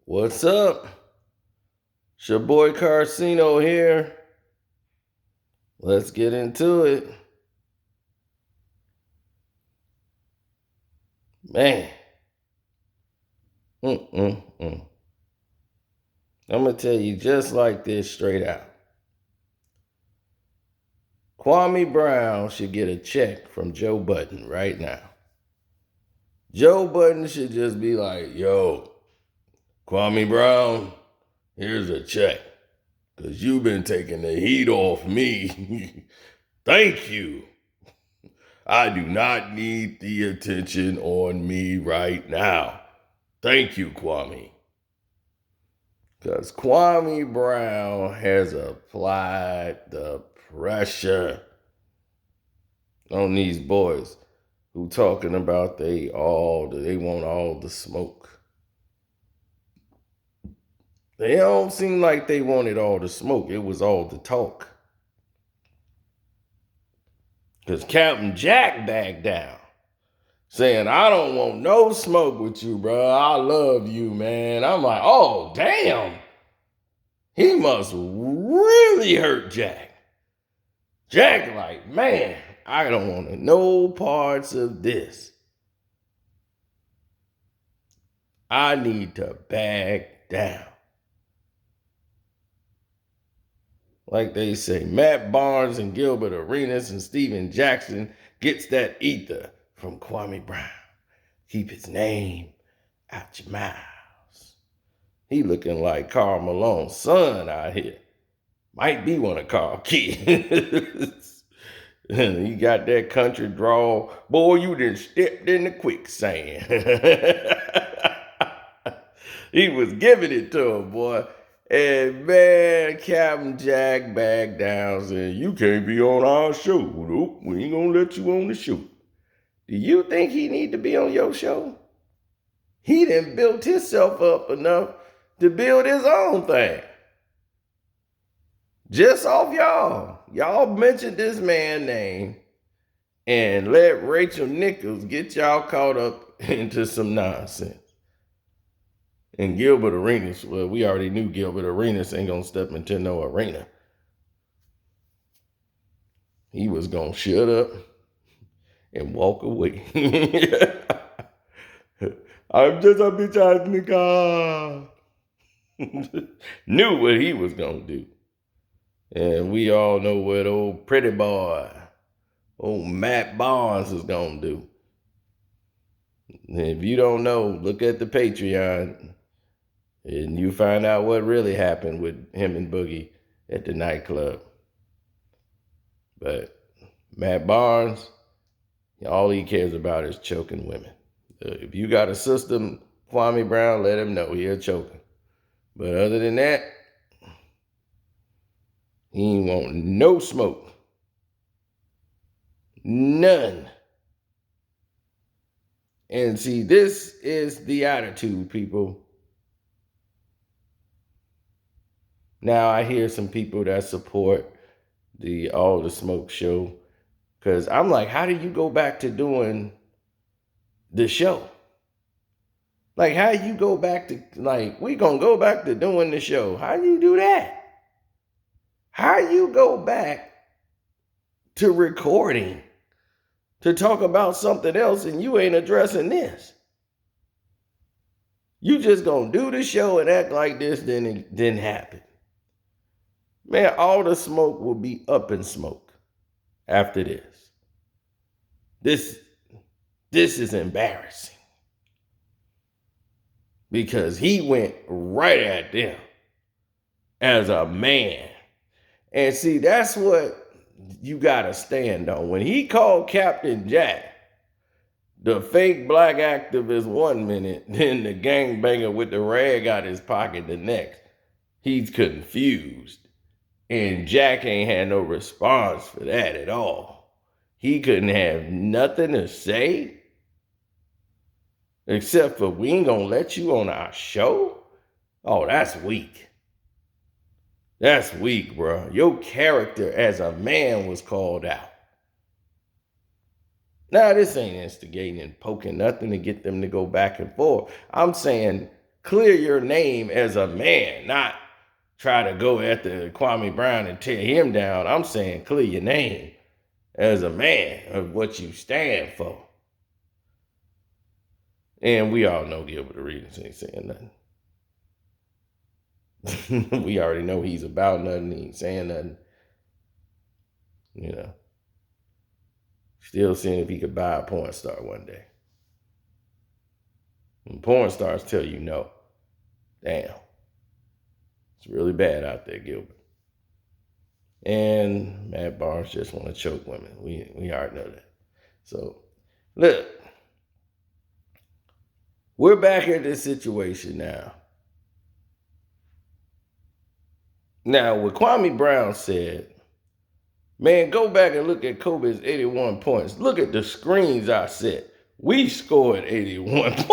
What's up? It's your boy Carcino here. Let's get into it. Man. Mm-mm-mm. I'm going to tell you just like this straight out. Kwame Brown should get a check from Joe Budden right now. Joe Budden should just be like, yo, Kwame Brown, here's a check. Because you've been taking the heat off me. Thank you. I do not need the attention on me right now. Thank you, Kwame. Because Kwame Brown has applied the pressure on these boys who talking about they want all the smoke. They don't seem like they wanted all the smoke. It was all the talk. Because Captain Jack backed down, saying, I don't want no smoke with you, bro. I love you, man. I'm like, oh, damn. He must really hurt Jack. Jack like, man, I don't want no parts of this. I need to back down. Like they say, Matt Barnes and Gilbert Arenas and Steven Jackson gets that ether from Kwame Brown. Keep his name out your mouths. He looking like Karl Malone's son out here. Might be one of Karl kids. He got that country drawl. Boy, you done stepped in the quicksand. He was giving it to him, boy. And man, Captain Jack back down saying, you can't be on our show. Nope, we ain't gonna let you on the show. Do you think he need to be on your show? He done built himself up enough to build his own thing. Just off y'all. Y'all mentioned this man's name and let Rachel Nichols get y'all caught up into some nonsense. And Gilbert Arenas, well, we already knew Gilbert Arenas ain't gonna step into no arena. He was gonna shut up and walk away. I'm just a bitch ass nigga. Knew what he was gonna do. And we all know what old pretty boy, old Matt Barnes is gonna do. And if you don't know, look at the Patreon and you find out what really happened with him and Boogie at the nightclub. But Matt Barnes, all he cares about is choking women. If you got a system, Kwame Brown, let him know he'll choke him. But other than that, he ain't want no smoke. None. And see, this is the attitude, people. Now I hear some people that support the All the Smoke show. Because I'm like, how do you go back to doing the show? Like, how you go back to, like, we gonna go back to doing the show. How you do that? How you go back to recording to talk about something else and you ain't addressing this? You just gonna do the show and act like this didn't happen. Man, All the Smoke will be up in smoke after this. This is embarrassing. Because he went right at them as a man. And see, that's what you gotta stand on. When he called Captain Jack the fake black activist 1 minute, then the gangbanger with the rag out his pocket the next, he's confused. And Jack ain't had no response for that at all. He couldn't have nothing to say except for, we ain't gonna let you on our show? Oh, that's weak. That's weak, bro. Your character as a man was called out. Now, this ain't instigating and poking nothing to get them to go back and forth. I'm saying clear your name as a man, not try to go after Kwame Brown and tear him down. I'm saying clear your name as a man of what you stand for. And we all know Gilbert Arenas ain't saying nothing. We already know he's about nothing. He ain't saying nothing. You know. Still seeing if he could buy a porn star one day. When porn stars tell you no. Damn. It's really bad out there, Gilbert. And Matt Barnes just want to choke women. We already know that. So, look. We're back in this situation now. Now, what Kwame Brown said, man, go back and look at Kobe's 81 points. Look at the screens I set. We scored 81 points.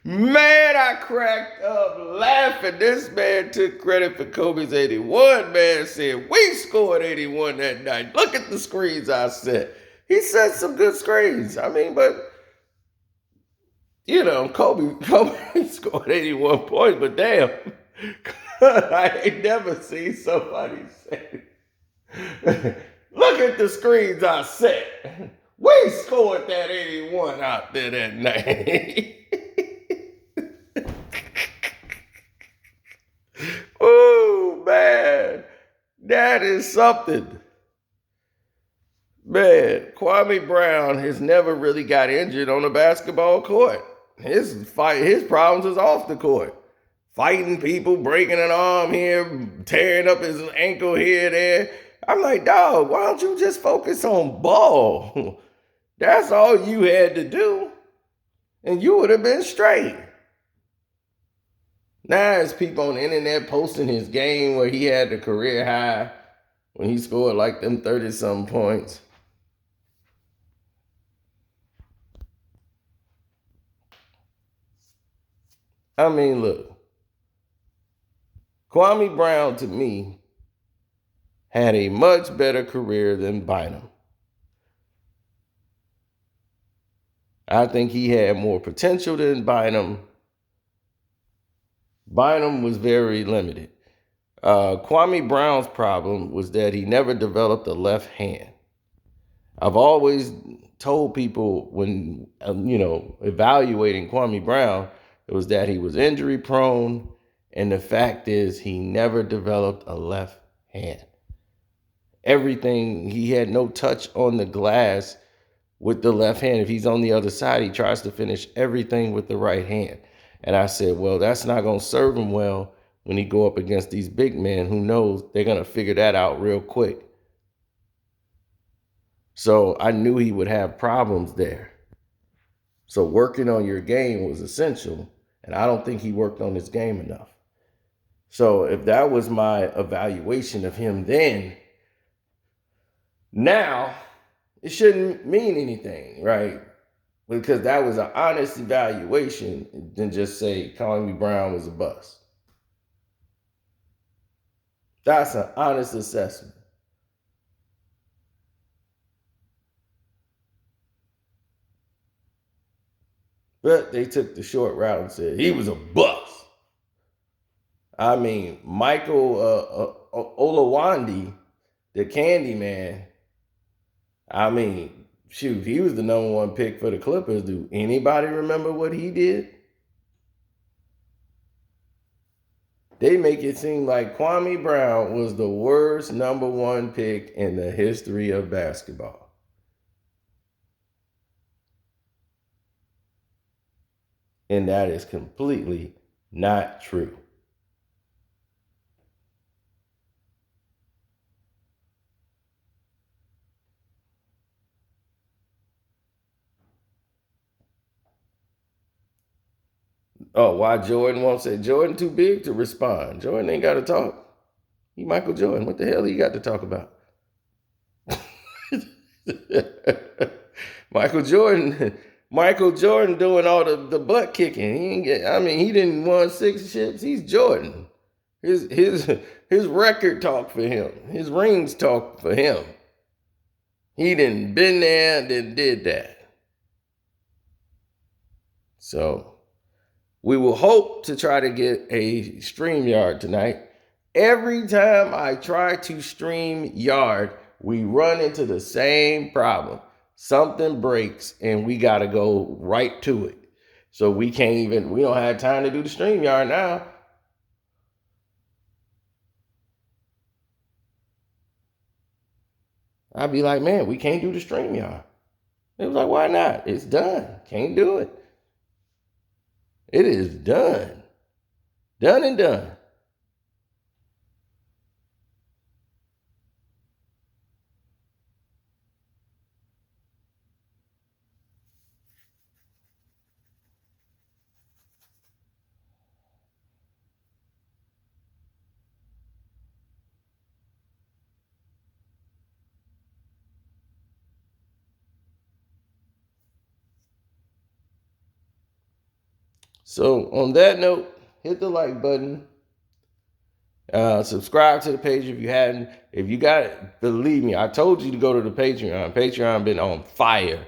Man, I cracked up laughing. This man took credit for Kobe's 81. Man said, we scored 81 that night. Look at the screens I set. He set some good screens. I mean, but, you know, Kobe scored 81 points, but damn, I ain't never seen somebody say, look at the screens I set. We scored that 81 out there that night. Oh, man. That is something. Man, Kwame Brown has never really got injured on a basketball court. His problems is off the court. Fighting people, breaking an arm here, tearing up his ankle here, there. I'm like, dog, why don't you just focus on ball? That's all you had to do, and you would have been straight. Now there's people on the internet posting his game where he had the career high when he scored like them 30-something points. I mean, look. Kwame Brown, to me, had a much better career than Bynum. I think he had more potential than Bynum. Bynum was very limited. Kwame Brown's problem was that he never developed a left hand. I've always told people when, evaluating Kwame Brown, it was that he was injury prone, and the fact is he never developed a left hand. Everything, he had no touch on the glass with the left hand. If he's on the other side, he tries to finish everything with the right hand. And I said, well, that's not going to serve him well when he go up against these big men who knows they're going to figure that out real quick. So I knew he would have problems there. So working on your game was essential. And I don't think he worked on his game enough. So if that was my evaluation of him then, now it shouldn't mean anything, right? Because that was an honest evaluation than just say Kwame Brown was a bust. That's an honest assessment. But they took the short route and said he was a bust. I mean, Michael Olawande, the Candy Man, I mean, shoot, he was the number one pick for the Clippers. Do anybody remember what he did? They make it seem like Kwame Brown was the worst number one pick in the history of basketball. And that is completely not true. Oh, why Jordan won't say? Jordan too big to respond. Jordan ain't got to talk. He Michael Jordan. What the hell he got to talk about? Michael Jordan doing all the butt kicking. He didn't won 6 chips. He's Jordan. His record talk for him. His rings talk for him. He done been there and did that. So we will hope to try to get a StreamYard tonight. Every time I try to StreamYard, we run into the same problem. Something breaks and we got to go right to it. So we don't have time to do the StreamYard now. I'd be like, man, we can't do the StreamYard. It was like, why not? It's done. Can't do it. It is done. Done and done. So on that note, hit the like button. Subscribe to the page if you hadn't. If you got it, believe me, I told you to go to the Patreon. Patreon been on fire.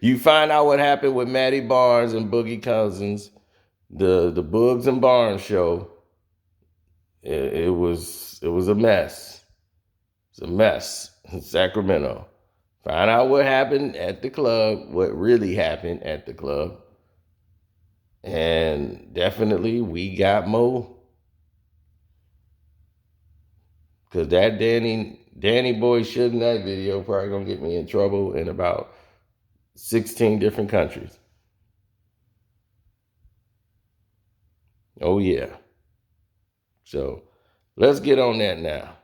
You find out what happened with Maddie Barnes and Boogie Cousins, the Boogs and Barnes show. It was a mess. It's a mess in Sacramento. Find out what happened at the club, what really happened at the club. And definitely we got more. Because that Danny boy shooting that video probably gonna get me in trouble in about 16 different countries. Oh yeah. So let's get on that now.